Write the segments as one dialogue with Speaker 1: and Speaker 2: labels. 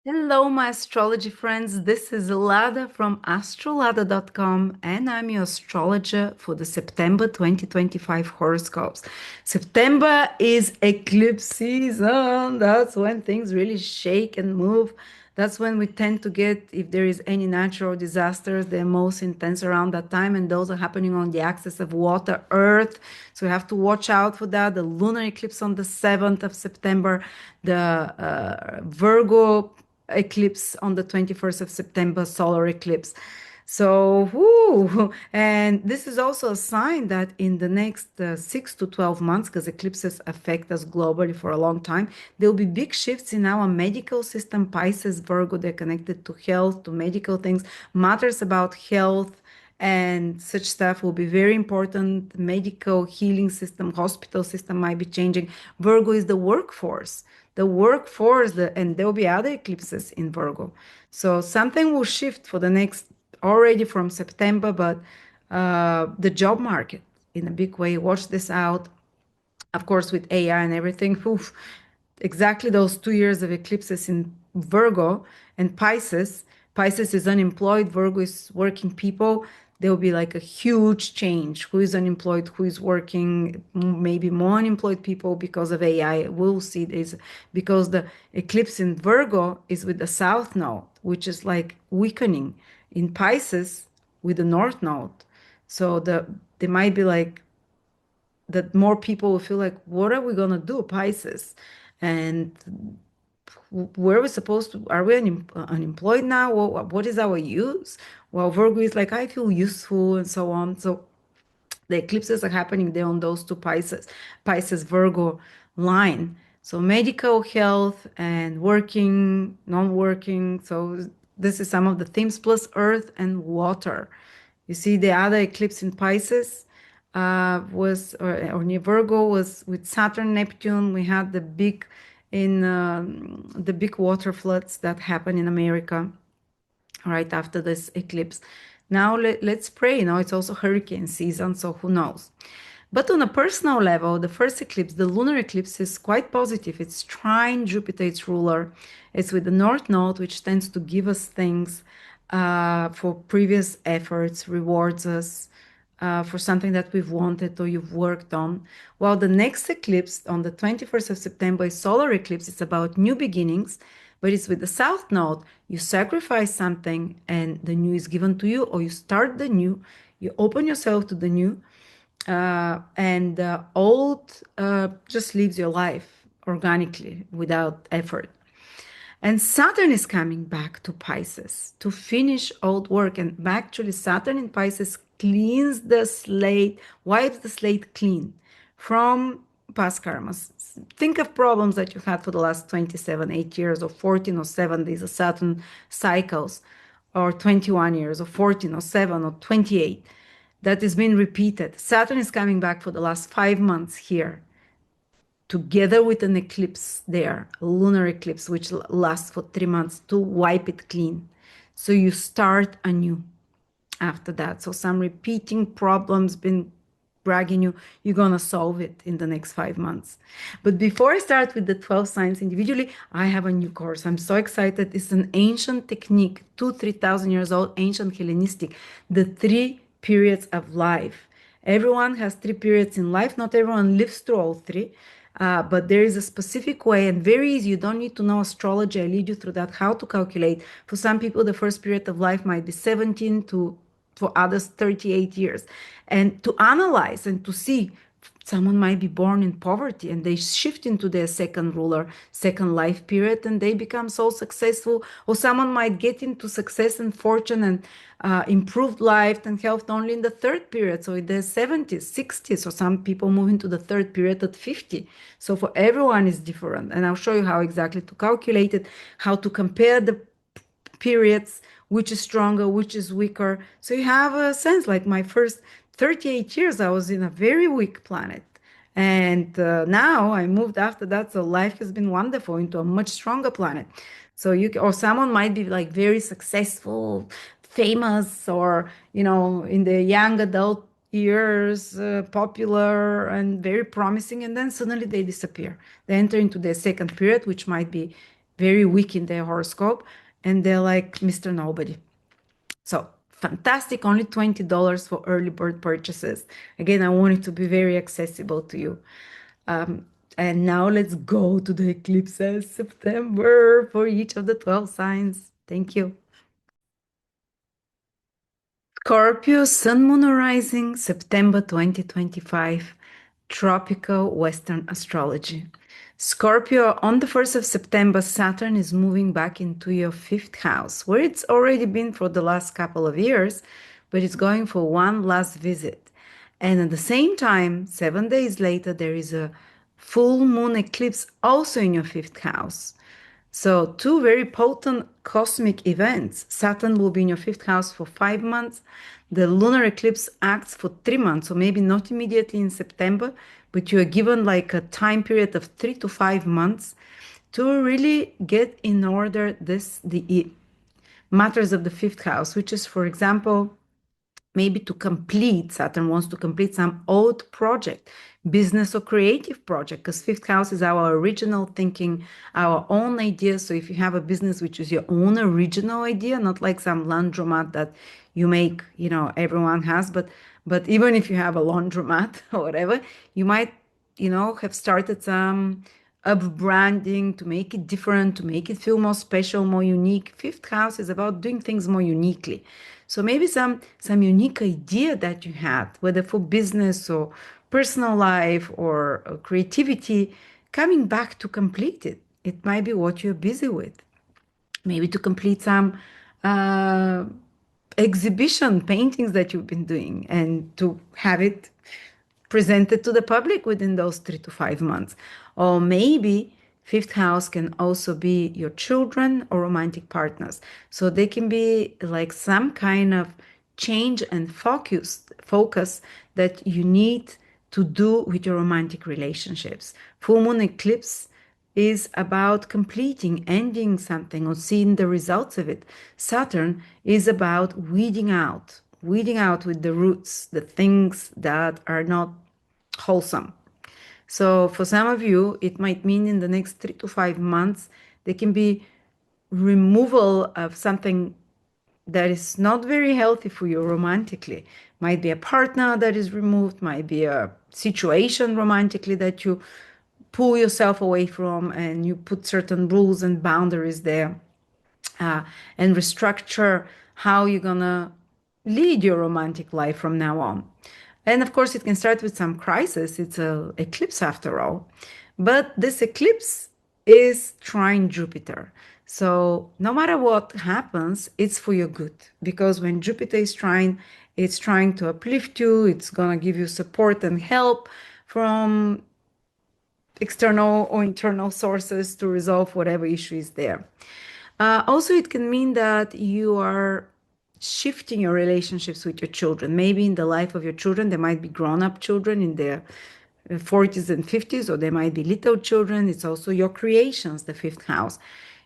Speaker 1: Hello, my astrology friends. This is Lada from AstroLada.com, and I'm your astrologer for the September 2025 horoscopes. September is eclipse season. That's when things really shake and move. That's when we tend to get, if there is any natural disasters, they're most intense around that time, and those are happening on the axis of water, earth. So we have to watch out for that. The lunar eclipse on the 7th of September, the Virgo eclipse on the 21st of September, solar eclipse. So, whoo, and this is also a sign that in the next 6 to 12 months, because eclipses affect us globally for a long time, there will be big shifts in our medical system. Pisces, Virgo, they're connected to health, to medical things, matters about health and such stuff will be very important. Medical healing system, hospital system might be changing. Virgo is the workforce, and there will be other eclipses in Virgo. So something will shift for the next, already from September, but the job market in a big way. Watch this out. Of course, with AI and everything, oof, exactly those 2 years of eclipses in Virgo and Pisces. Pisces is unemployed, Virgo is working people. There will be like a huge change. Who is unemployed, who is working, maybe more unemployed people because of AI. We'll see this because the eclipse in Virgo is with the South Node, which is like weakening. In Pisces, with the North Node. So they might be like that more people will feel like, what are we going to do, Pisces? And where are we supposed to, are we unemployed now? What is our use? Well, Virgo is like, I feel useful and so on. So the eclipses are happening there on those two Pisces Virgo line. So medical, health, and working, non-working. So this is some of the themes, plus earth and water. You see, the other eclipse in Pisces or near Virgo was with Saturn, Neptune. We had the big water floods that happened in America right after this eclipse. Now let's pray. It's also hurricane season, so who knows? But on a personal level, the first eclipse, the lunar eclipse, is quite positive. It's trine Jupiter, its ruler. It's with the North Node, which tends to give us things for previous efforts, rewards us for something that we've wanted or you've worked on. While the next eclipse on the 21st of September is solar eclipse. It's about new beginnings, but it's with the South Node. You sacrifice something and the new is given to you, or you start the new, you open yourself to the new, and the old just leaves your life organically without effort. And Saturn is coming back to Pisces to finish old work. And actually, Saturn in Pisces cleans the slate, wipes the slate clean from past karmas. Think of problems that you had for the last 27, 8 years, or 14 or 7. These are Saturn cycles, or 21 years, or 14 or 7 or 28. That has been repeated. Saturn is coming back for the last 5 months here together with an eclipse there, a lunar eclipse, which lasts for 3 months to wipe it clean. So you start anew after that. So some repeating problems been bragging you, you're going to solve it in the next 5 months. But before I start with the 12 signs individually, I have a new course. I'm so excited. It's an ancient technique, 3,000 years old, ancient Hellenistic, the 3 periods of life. Everyone has 3 periods in life. Not everyone lives through all three. But there is a specific way and very easy. You don't need to know astrology. I lead you through that, how to calculate. For some people, the first period of life might be 17 to, for others, 38 years. And to analyze and to see, someone might be born in poverty and they shift into their second ruler, second life period, and they become so successful. Or someone might get into success and fortune and improved life and health only in the third period. So in their 70s, 60s, or some people move into the third period at 50. So for everyone is different. And I'll show you how exactly to calculate it, how to compare the periods, which is stronger, which is weaker. So you have a sense, like my first 38 years, I was in a very weak planet. And now I moved after that. So life has been wonderful into a much stronger planet. So or someone might be like very successful, famous, or, in the young adult years, popular and very promising. And then suddenly they disappear. They enter into their second period, which might be very weak in their horoscope, and they're like Mr. Nobody. So fantastic, only $20 for early bird purchases. Again, I want it to be very accessible to you. And now let's go to the eclipses September for each of the 12 signs. Thank you. Scorpio, Sun, Moon, or Rising, September 2025, Tropical Western Astrology. Scorpio, on the 1st of September, Saturn is moving back into your fifth house, where it's already been for the last couple of years, but it's going for one last visit. And at the same time, 7 days later, there is a full moon eclipse also in your fifth house. So, two very potent cosmic events. Saturn will be in your fifth house for 5 months. The lunar eclipse acts for 3 months, so maybe not immediately in September, but you are given like a time period of 3 to 5 months to really get in order the matters of the fifth house, which is, for example, maybe to complete, Saturn wants to complete some old project, business or creative project, because fifth house is our original thinking, our own ideas. So if you have a business which is your own original idea, not like some laundromat that you make, everyone has, but even if you have a laundromat or whatever, you might, have started some of branding to make it different, to make it feel more special, more unique. Fifth house is about doing things more uniquely. So maybe some unique idea that you had, whether for business or personal life or creativity, coming back to complete it. It might be what you're busy with. Maybe to complete some uh, exhibition paintings that you've been doing and to have it presented to the public within those 3 to 5 months. Or maybe fifth house can also be your children or romantic partners. So they can be like some kind of change and focus that you need to do with your romantic relationships. Full moon eclipse is about completing, ending something, or seeing the results of it. Saturn is about weeding out with the roots, the things that are not wholesome. So for some of you, it might mean in the next 3 to 5 months, there can be removal of something that is not very healthy for you romantically. Might be a partner that is removed, might be a situation romantically that you pull yourself away from and you put certain rules and boundaries there, uh, and restructure how you're gonna lead your romantic life from now on. And of course, it can start with some crisis. It's an eclipse after all. But this eclipse is trine Jupiter. So no matter what happens, it's for your good. Because when Jupiter is trine, it's trying to uplift you, it's going to give you support and help from external or internal sources to resolve whatever issue is there. Also, it can mean that you are shifting your relationships with your children. Maybe in the life of your children, there might be grown-up children in their 40s and 50s, or there might be little children. It's also your creations, the fifth house.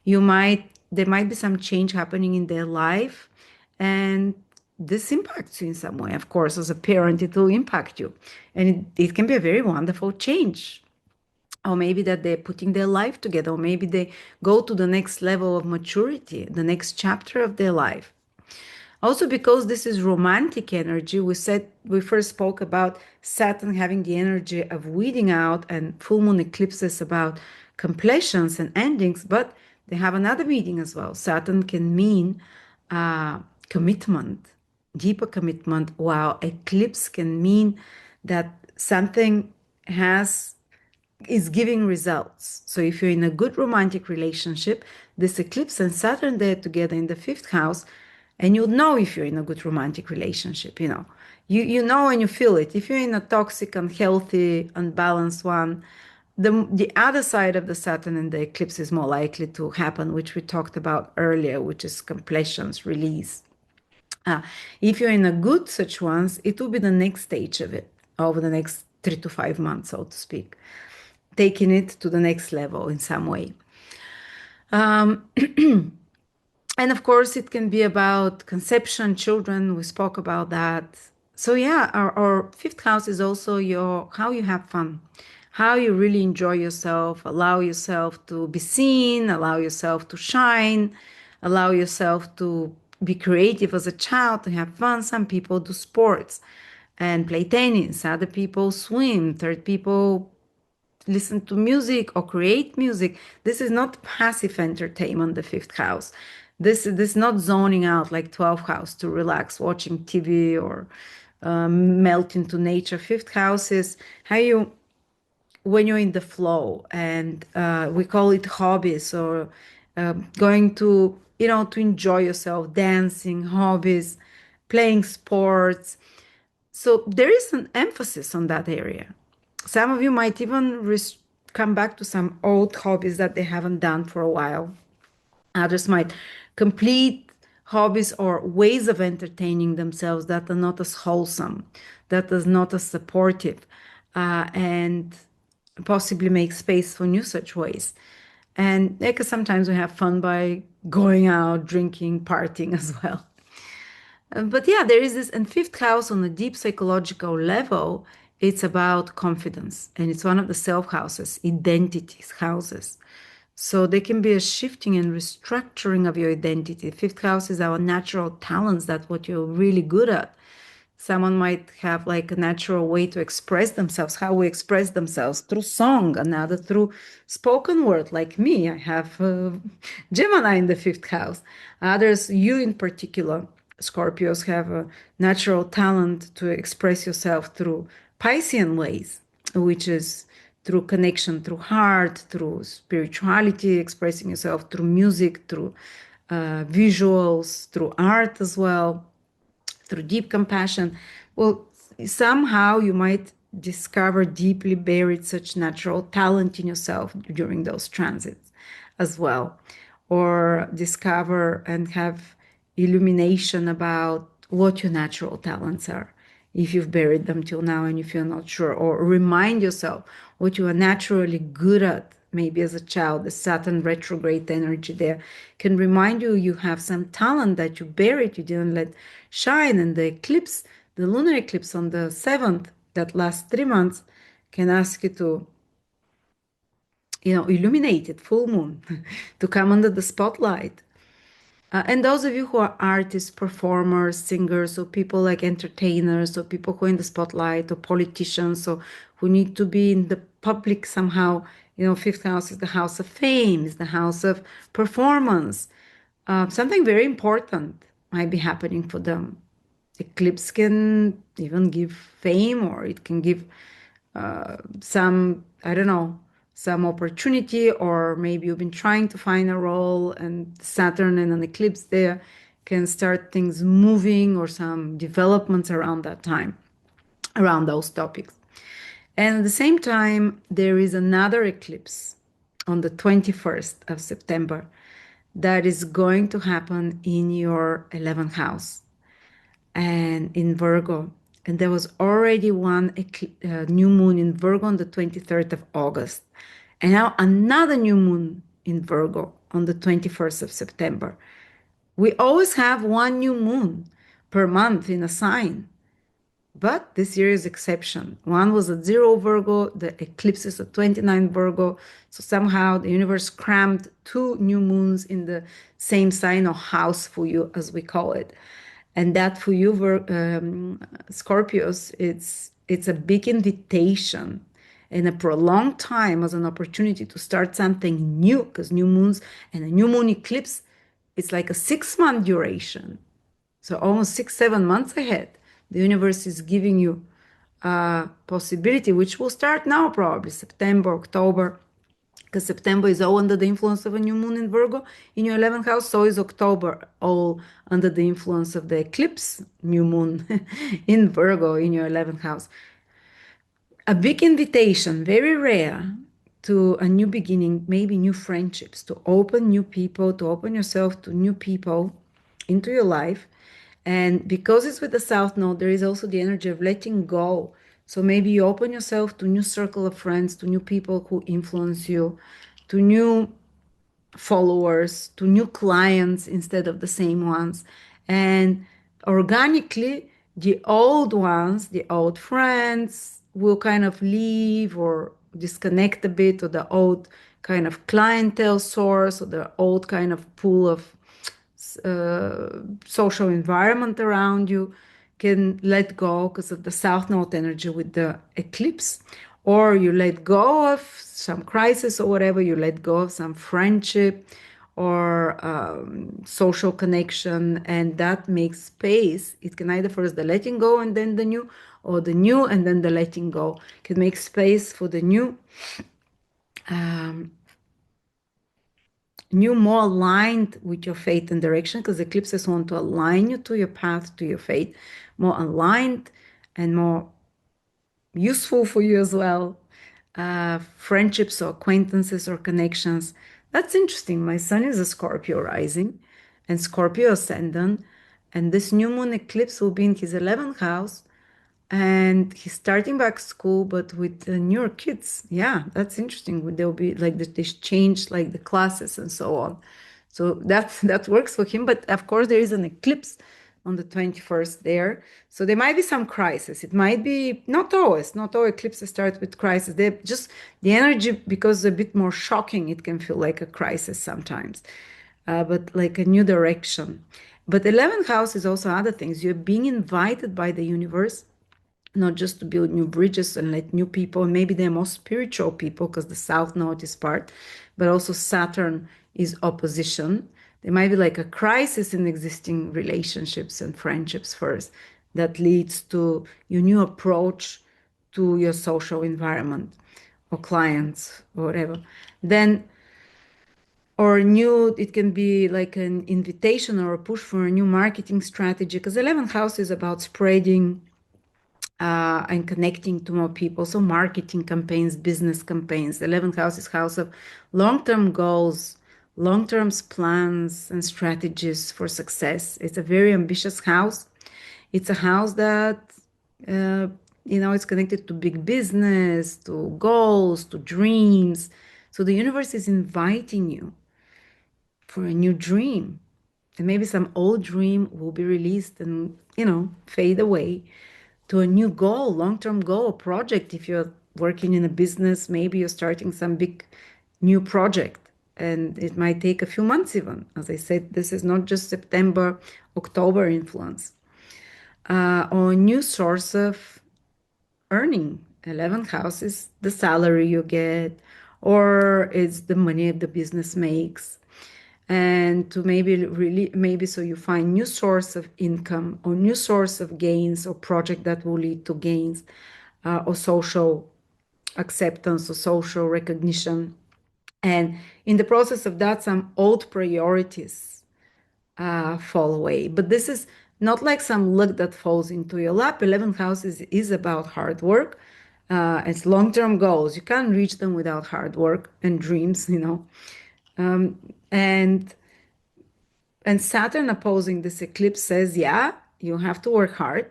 Speaker 1: There might be some change happening in their life, and this impacts you in some way. Of course, as a parent, it will impact you. And it can be a very wonderful change, or maybe that they're putting their life together, or maybe they go to the next level of maturity, the next chapter of their life. Also, because this is romantic energy, we first spoke about Saturn having the energy of weeding out, and full moon eclipses about completions and endings, but they have another meaning as well. Saturn can mean commitment, deeper commitment, while eclipse can mean that something is giving results. So if you're in a good romantic relationship, this eclipse and Saturn there together in the fifth house, and you'll know if you're in a good romantic relationship, You know and you feel it. If you're in a toxic, unhealthy, unbalanced one, the other side of the Saturn and the eclipse is more likely to happen, which we talked about earlier, which is completions, release. If you're in a good such ones, it will be the next stage of it over the next 3 to 5 months, so to speak, taking it to the next level in some way. And of course, it can be about conception, children. We spoke about that. So yeah, our fifth house is also how you have fun, how you really enjoy yourself, allow yourself to be seen, allow yourself to shine, allow yourself to be creative as a child, to have fun. Some people do sports and play tennis, other people swim, third people listen to music or create music. This is not passive entertainment, the fifth house. This is not zoning out like 12th house to relax, watching TV or melt into nature. Fifth house is how you, when you're in the flow, and we call it hobbies, or going to, to enjoy yourself, dancing, hobbies, playing sports. So there is an emphasis on that area. Some of you might even come back to some old hobbies that they haven't done for a while. Others might complete hobbies or ways of entertaining themselves that are not as wholesome, that is not as supportive, and possibly make space for new such ways. And because sometimes we have fun by going out, drinking, partying as well. But yeah, there is this, and fifth house on a deep psychological level, it's about confidence. And it's one of the self houses, identities houses. So there can be a shifting and restructuring of your identity. Fifth house is our natural talents, that's what you're really good at. Someone might have like a natural way to express themselves, how we express themselves through song, another through spoken word, like me. I have Gemini in the fifth house. Others, you in particular, Scorpios, have a natural talent to express yourself through Piscean ways, which is through connection, through heart, through spirituality, expressing yourself through music, through visuals, through art as well, through deep compassion. Well, somehow you might discover deeply buried such natural talent in yourself during those transits as well, or discover and have illumination about what your natural talents are if you've buried them till now and if you're not sure, or remind yourself what you are naturally good at. Maybe as a child, the Saturn retrograde energy there can remind you you have some talent that you buried, you didn't let shine. And the eclipse, the lunar eclipse on the 7th, that lasts 3 months, can ask you to, illuminate it, full moon, to come under the spotlight. And those of you who are artists, performers, singers, or people like entertainers, or people who are in the spotlight, or politicians, or who need to be in the public somehow, fifth house is the house of fame, is the house of performance. Something very important might be happening for them. Eclipse can even give fame, or it can give some, I don't know, some opportunity, or maybe you've been trying to find a role and Saturn and an eclipse there can start things moving, or some developments around that time, around those topics. And at the same time, there is another eclipse on the 21st of September that is going to happen in your 11th house and in Virgo. And there was already one new moon in Virgo on the 23rd of August. And now another new moon in Virgo on the 21st of September. We always have one new moon per month in a sign. But this year is exception. One was at 0 Virgo, the eclipse is at 29 Virgo. So somehow the universe crammed two new moons in the same sign or house for you, as we call it. And that for you, Scorpios, it's a big invitation and a prolonged time as an opportunity to start something new, because new moons and a new moon eclipse, it's like a 6-month duration. So almost 6, 7 months ahead, the universe is giving you a possibility, which will start now, probably September, October, because September is all under the influence of a new moon in Virgo in your 11th house. So is October, all under the influence of the eclipse new moon in Virgo in your 11th house. A big invitation, very rare, to a new beginning, maybe new friendships, to open new people, to open yourself to new people into your life. And because it's with the South Node, there is also the energy of letting go. So maybe you open yourself to a new circle of friends, to new people who influence you, to new followers, to new clients instead of the same ones. And organically, the old ones, the old friends will kind of leave or disconnect a bit, or the old kind of clientele source, or the old kind of pool of social environment around you, can let go because of the south node energy with the eclipse, or you let go of some crisis or whatever, you let go of some friendship or social connection, and that makes space. It can either first the letting go and then the new, or the new and then the letting go. It can make space for the new, new, more aligned with your fate and direction, because eclipses want to align you to your path, to your fate, more aligned and more useful for you as well. Friendships or acquaintances or connections. That's interesting. My son is a Scorpio rising and Scorpio ascendant, and this new moon eclipse will be in his 11th house, and he's starting back school, but with newer kids. Yeah, that's interesting. There'll be like they change like the classes and so on. So that works for him. But of course, there is an eclipse on the 21st there. So there might be some crisis. It might be not all eclipses start with crisis. They're just the energy, because a bit more shocking, it can feel like a crisis sometimes, but like a new direction. But 11th house is also other things. You're being invited by the universe, not just to build new bridges and let new people, and maybe they're more spiritual people because the south node is part, but also Saturn is opposition. There might be like a crisis in existing relationships and friendships first that leads to your new approach to your social environment or clients or whatever. Then, or new, it can be like an invitation or a push for a new marketing strategy, because 11th house is about spreading and connecting to more people. So marketing campaigns, business campaigns. The 11th house is house of long-term goals, long-term plans and strategies for success. It's a very ambitious house. It's a house that, it's connected to big business, to goals, to dreams. So the universe is inviting you for a new dream. And maybe some old dream will be released and, fade away to a new goal, long-term goal, project. If you're working in a business, maybe you're starting some big new project, and it might take a few months even. As I said, this is not just September, October influence. Or a new source of earning. 11th house is the salary you get, or it's the money the business makes. And to maybe so you find new source of income or new source of gains or project that will lead to gains, or social acceptance or social recognition. And in the process of that, some old priorities fall away. But this is not like some luck that falls into your lap. 11th house is about hard work. It's long-term goals. You can't reach them without hard work and dreams, and Saturn opposing this eclipse says, yeah, you have to work hard,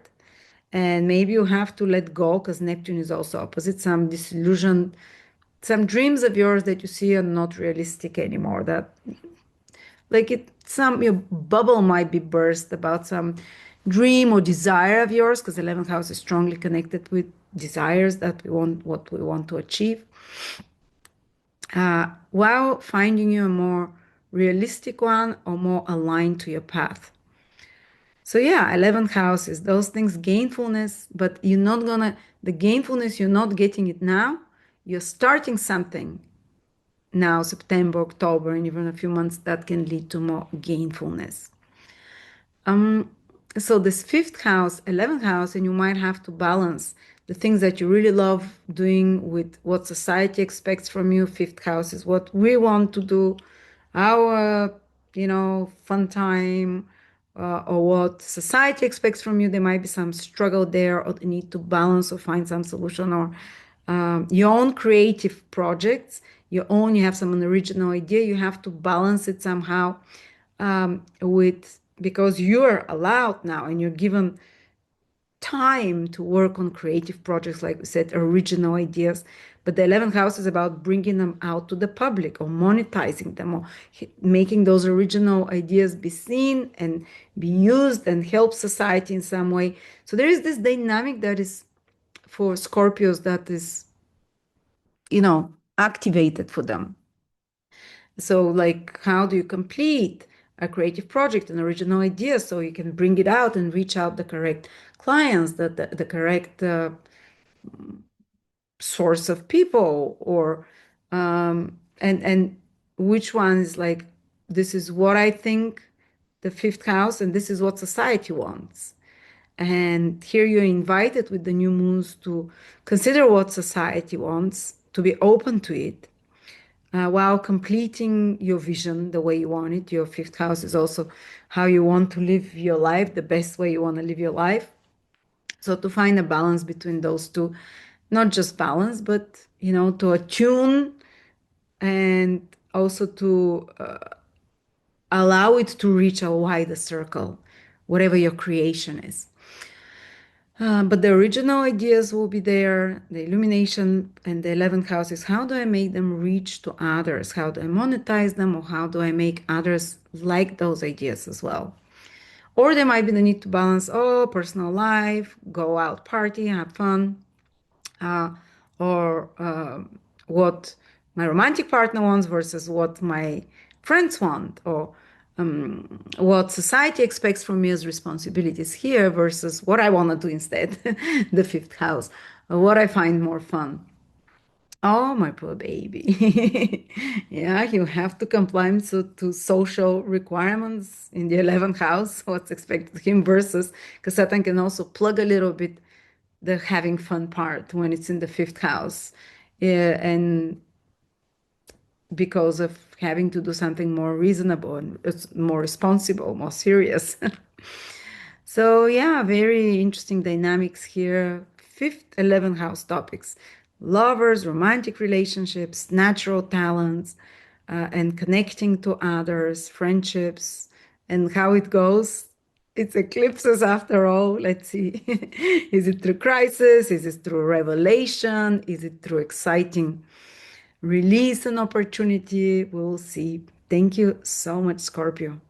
Speaker 1: and maybe you have to let go, because Neptune is also opposite. Some disillusion, some dreams of yours that you see are not realistic anymore. That, like, your bubble might be burst about some dream or desire of yours, because 11th house is strongly connected with desires that we want, what we want to achieve, while finding you a more realistic one or more aligned to your path. So yeah, 11th house is those things, gainfulness, but the gainfulness, you're not getting it now. You're starting something now, September, October, and even a few months that can lead to more gainfulness. So this 5th house, 11th house, and you might have to balance the things that you really love doing with what society expects from you. 5th house is what we want to do, our, fun time, or what society expects from you. There might be some struggle there, or the need to balance or find some solution, or your own creative projects, you have some original idea. You have to balance it somehow, because you're allowed now and you're given time to work on creative projects, like we said, original ideas. But the 11th house is about bringing them out to the public, or monetizing them, or making those original ideas be seen and be used and help society in some way. So there is this dynamic that is for Scorpios that is activated for them. So, like, how do you complete a creative project, an original idea, so you can bring it out and reach out the correct clients, the correct source of people, or and which one is like, this is what I think, the fifth house, and this is what society wants. And here you're invited with the new moons to consider what society wants, to be open to it, while completing your vision the way you want it. Your fifth house is also how you want to live your life, the best way you want to live your life. So to find a balance between those two, not just balance, but to attune, and also to allow it to reach a wider circle, whatever your creation is. But the original ideas will be there, the illumination, and the 11th house is how do I make them reach to others? How do I monetize them? Or how do I make others like those ideas as well? Or there might be the need to balance, personal life, go out, party, have fun, uh, or what my romantic partner wants versus what my friends want, or what society expects from me as responsibilities here versus what I want to do instead, the fifth house, what I find more fun. Oh, my poor baby. Yeah, you have to comply to social requirements in the 11th house, what's expected of him versus, because Satan can also plug a little bit the having fun part when it's in the fifth house. Yeah, and because of having to do something more reasonable and it's more responsible, more serious. So yeah, very interesting dynamics here. Fifth, 11th house topics: lovers, romantic relationships, natural talents, and connecting to others, friendships, and how it goes. It's eclipses after all. Let's see. Is it through crisis? Is it through revelation? Is it through exciting release and opportunity? We'll see. Thank you so much, Scorpio.